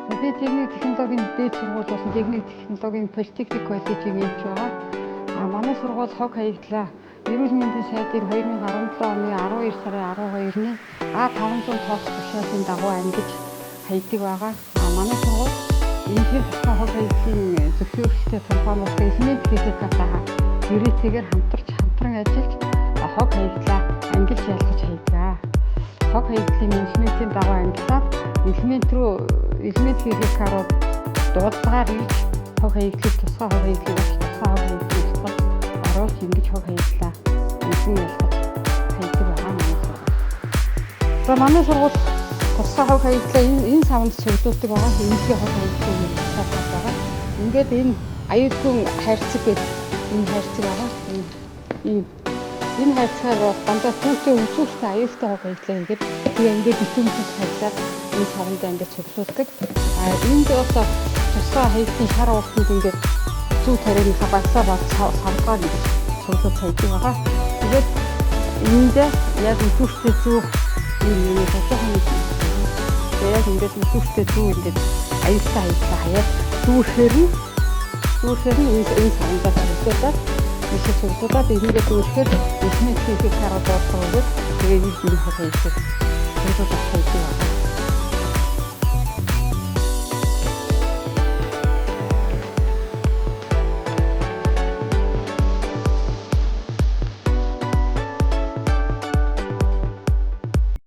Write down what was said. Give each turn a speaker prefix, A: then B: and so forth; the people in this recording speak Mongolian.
A: Би техник технологийн дээд сургууль болсон техник технологийн политехник коллежийн эмч байгаа. Манай сургууль хог хаягдлаа эрүүл мэндийн сайдыг 2017 оны 12 сарын 12-ны А500 тооц тушаалын дагуу ангиж хаягдаг байгаа. Манай сургууль энэ хог хаягдлын зөвшөөрөлтөй компаниуд элемент техникатаа ерөөтэйгээр хамтран ажиллаж хог хаягдлаа ангиж ялгаж хаягдаг. Хог хаягдлын менежментийн дагуу ангилаад элемент техникааруу дуудлагаар ирж хог хаягдлыг тусгай хог хаягдлыг оруулж ингэж хог хаягдлаа ангин ялгаж хаягдаг байгаа манай сургууль. За манай сургууль тусгай хог хаягдлаа энэ савнд чиглүүлдэг байгаа. Энэний хог хаягдлыг тусгай байгаа. Ингээд энэ аюулгүй хайрцаг гэдэг энэ хайрцаг байгаа. Энэ хайрцагаар дандаа түүхтэй үзүүлэлттэй аюултай хог хаягдлаа ингээд ингээд битүүмсэж хайрлаад энэ савнд ингээд чиглүүлдэг. Энд одоо тусгай хаягдлын шар уултанд ингээд зүү тарианыхаа багсаа савгаар ингээд цуглуулж хайдаг байгаа. Тэгээд энд яг түүхтэй зүү энэ тусгай яг ингээд түүхтэй зүү ингээд аюултай хаягдлаа хаяад дүүрхээр нь энэ савндаа чиглүүлээд ийшээ цуглуулад энийгээ дүүрхээр элемент техникаараа дуудлага өгөөд тэгээд энэ хог хаягдлыг цуглуулж авах байдаг.